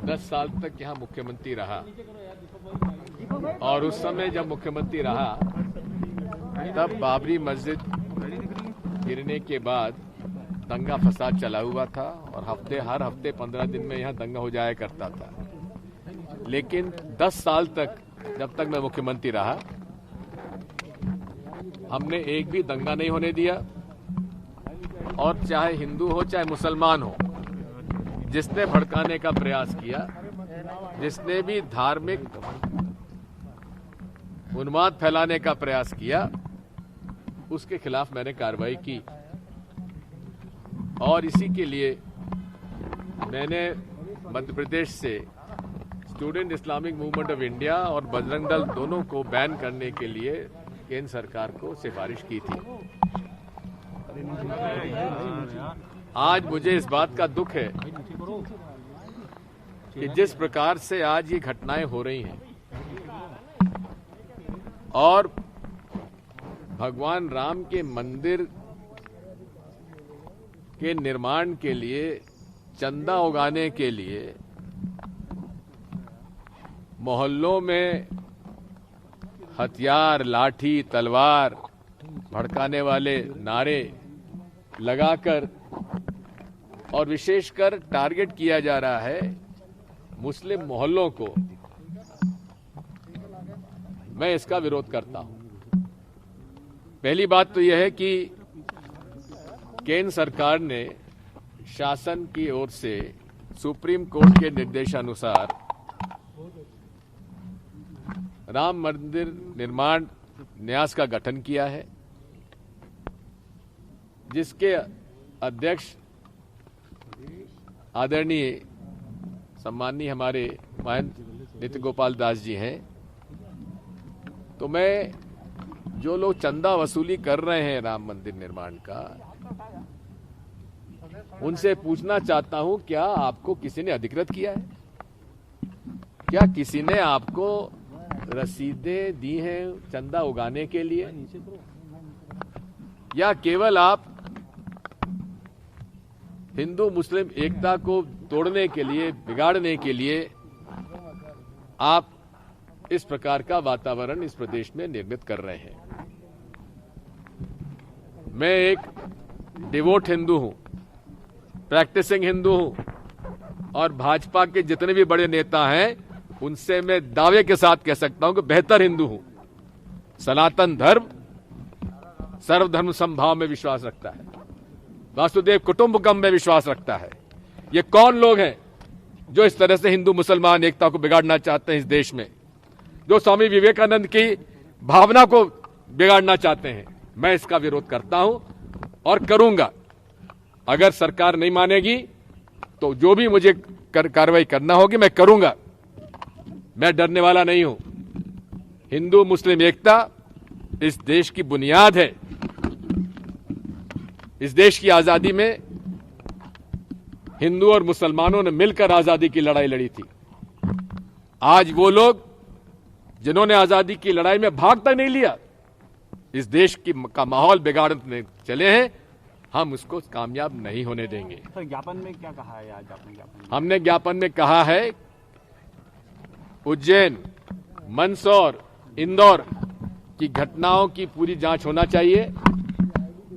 10 साल तक यहाँ मुख्यमंत्री रहा और उस समय जब मुख्यमंत्री रहा तब बाबरी मस्जिद गिरने के बाद दंगा फसाद चला हुआ था और हर हफ्ते 15 दिन में यहाँ दंगा हो जाया करता था। लेकिन 10 साल तक जब तक मैं मुख्यमंत्री रहा हमने एक भी दंगा नहीं होने दिया और चाहे हिंदू हो चाहे मुसलमान हो, जिसने भड़काने का प्रयास किया, जिसने भी धार्मिक उन्माद फैलाने का प्रयास किया, उसके खिलाफ मैंने कार्रवाई की। और इसी के लिए मैंने मध्य प्रदेश से student Islamic movement of India और बजरंग दल दोनों को बैन करने के लिए केंद्र सरकार को सिफारिश की थी। आज मुझे इस बात का दुख है कि जिस प्रकार से आज ये घटनाएं हो रही हैं और भगवान राम के मंदिर के निर्माण के लिए चंदा उगाने के लिए मोहल्लों में हथियार, लाठी, तलवार, भड़काने वाले नारे लगाकर और विशेषकर टारगेट किया जा रहा है मुस्लिम मोहल्लों को, मैं इसका विरोध करता हूं। पहली बात तो यह है कि केंद्र सरकार ने शासन की ओर से सुप्रीम कोर्ट के निर्देशानुसार राम मंदिर निर्माण न्यास का गठन किया है, जिसके अध्यक्ष आदरणीय सम्माननीय हमारे महंत नित्य गोपाल दास जी हैं। तो मैं जो लोग चंदा वसूली कर रहे हैं राम मंदिर निर्माण का, उनसे पूछना चाहता हूं, क्या आपको किसी ने अधिकृत किया है? क्या किसी ने आपको रसीदें दी हैं चंदा उगाने के लिए, या केवल आप हिंदू मुस्लिम एकता को तोड़ने के लिए, बिगाड़ने के लिए आप इस प्रकार का वातावरण इस प्रदेश में निर्मित कर रहे हैं? मैं एक डिवोट हिंदू हूं, प्रैक्टिसिंग हिंदू हूं और भाजपा के जितने भी बड़े नेता हैं उनसे मैं दावे के साथ कह सकता हूं कि बेहतर हिंदू हूं। सनातन धर्म सर्वधर्म समभाव में विश्वास रखता है, वासुदेव कुटुंबकम में विश्वास रखता है। ये कौन लोग हैं जो इस तरह से हिंदू मुसलमान एकता को बिगाड़ना चाहते हैं इस देश में, जो स्वामी विवेकानंद की भावना को बिगाड़ना चाहते हैं? मैं इसका विरोध करता हूं और करूंगा। अगर सरकार नहीं मानेगी तो जो भी मुझे कार्रवाई करना होगी मैं करूंगा। मैं डरने वाला नहीं हूं। हिंदू मुस्लिम एकता इस देश की बुनियाद है। इस देश की आजादी में हिंदू और मुसलमानों ने मिलकर आजादी की लड़ाई लड़ी थी। आज वो लोग जिन्होंने आजादी की लड़ाई में भाग तक नहीं लिया, इस देश का माहौल बिगाड़ने चले हैं, हम उसको कामयाब नहीं होने देंगे। सर, ज्ञापन में क्या कहा है आज आपने? हमने ज्ञापन में कहा है उज्जैन, मंदसौर, इंदौर की घटनाओं की पूरी जांच होना चाहिए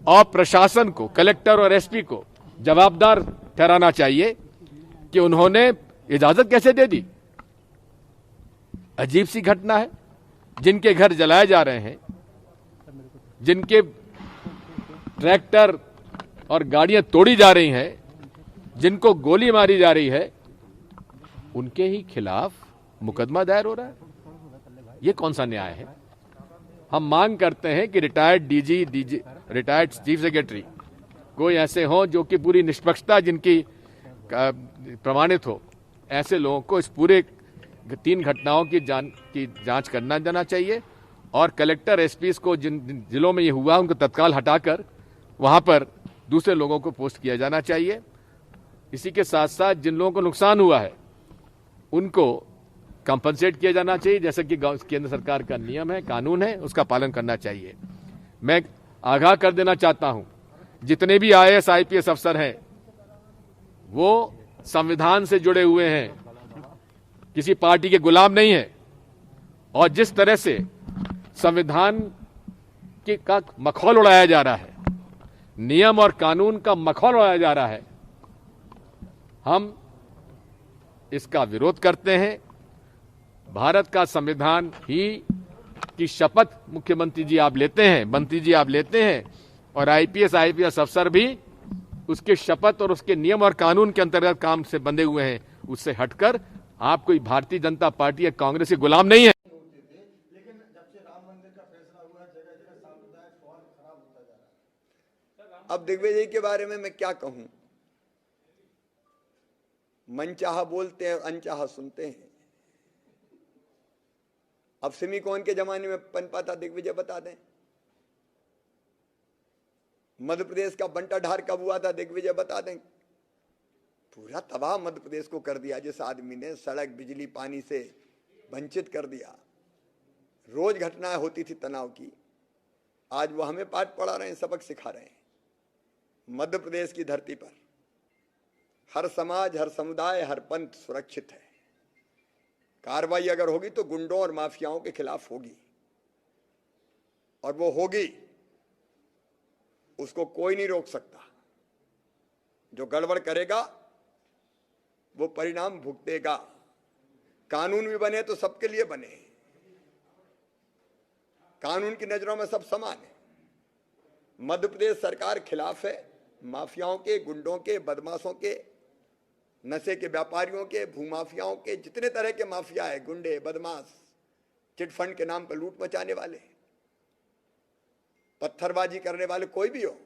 और प्रशासन को, कलेक्टर और एसपी को जवाबदार ठहराना चाहिए कि उन्होंने इजाजत कैसे दे दी। अजीब सी घटना है। जिनके घर जलाए जा रहे हैं, जिनके ट्रैक्टर और गाड़ियां तोड़ी जा रही हैं, जिनको गोली मारी जा रही है, उनके ही खिलाफ मुकदमा दायर हो रहा है। ये कौन सा न्याय है? हम मांग करते हैं कि retired DG, retired chief secretary कोई ऐसे हो जो कि पूरी निष्पक्षता जिनकी प्रमाणित हो, ऐसे लोगों को इस पूरे 3 घटनाओं की जांच करना जाना चाहिए और कलेक्टर एसपी को जिन जिलों में ये हुआ उनको तत्काल हटाकर वहां पर दूसरे लोगों को पोस्ट किया जाना चाहिए। इसी के साथ साथ जिन लोगों को नुकसान हुआ है उनको कंपनसेट किया जाना चाहिए, जैसा कि केंद्र सरकार का नियम है, कानून है, उसका पालन करना चाहिए। मैं आगाह कर देना चाहता हूं, जितने भी आईएएस आईपीएस अफसर हैं वो संविधान से जुड़े हुए हैं, किसी पार्टी के गुलाम नहीं है। और जिस तरह से संविधान का मखौल उड़ाया जा रहा है, नियम और कानून का मखौल उड़ाया जा रहा है, हम इसका विरोध करते हैं। भारत का संविधान ही की शपथ मुख्यमंत्री जी आप लेते हैं, मंत्री जी आप लेते हैं, और आईपीएस अफसर भी उसके शपथ और उसके नियम और कानून के अंतर्गत काम से बंधे हुए हैं। उससे हटकर आप कोई भारतीय जनता पार्टी या कांग्रेस के गुलाम नहीं है। लेकिन जब से राम मंदिर का फैसला हुआ, जगह जगह सांप्रदायिक सौहार्द खराब होता जा रहा है। अब दिग्विजय के बारे में मैं क्या कहूं, मनचाहा बोलते हैं, अनचाहा सुनते हैं। अब सिमी-कौन के जमाने में पनपा था, दिग्विजय बता दें। मध्य प्रदेश का बंटा ढार कब हुआ था, दिग्विजय बता दें। पूरा तबाह मध्य प्रदेश को कर दिया जिस आदमी ने, सड़क बिजली पानी से वंचित कर दिया। रोज घटनाएं होती थी तनाव की, आज वो हमें पाठ पढ़ा रहे हैं, सबक सिखा रहे हैं। मध्य प्रदेश की धरती पर हर समाज, हर समुदाय, हर पंथ सुरक्षित है। कार्रवाई अगर होगी तो गुंडों और माफियाओं के खिलाफ होगी, और वो होगी, उसको कोई नहीं रोक सकता। जो गड़बड़ करेगा वो परिणाम भुगतेगा। कानून भी बने तो सबके लिए बने, कानून की नजरों में सब समान है। मध्य प्रदेश सरकार खिलाफ है माफियाओं के, गुंडों के, बदमाशों के, नशे के व्यापारियों के, भूमाफियाओं के, जितने तरह के माफिया है, गुंडे, बदमाश, चिटफंड के नाम पर लूट मचाने वाले, पत्थरबाजी करने वाले, कोई भी हो,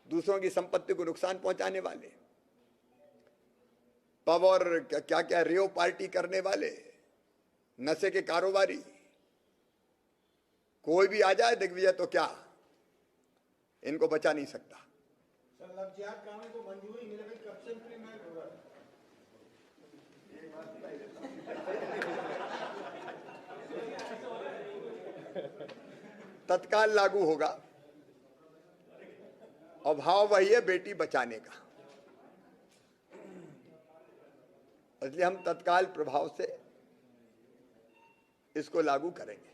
दूसरों की संपत्ति को नुकसान पहुंचाने वाले, पब और क्या क्या रेव पार्टी करने वाले, नशे के कारोबारी, कोई भी आ जाए दिग्विजय तो क्या इनको बचा नहीं सकता। सर, लफ्जियात कानून को मंजूरी मिल गई, कब से इम्प्लीमेंट हो रहा है? तत्काल लागू होगा, और भाव वही है बेटी बचाने का, इसलिए हम तत्काल प्रभाव से इसको लागू करेंगे।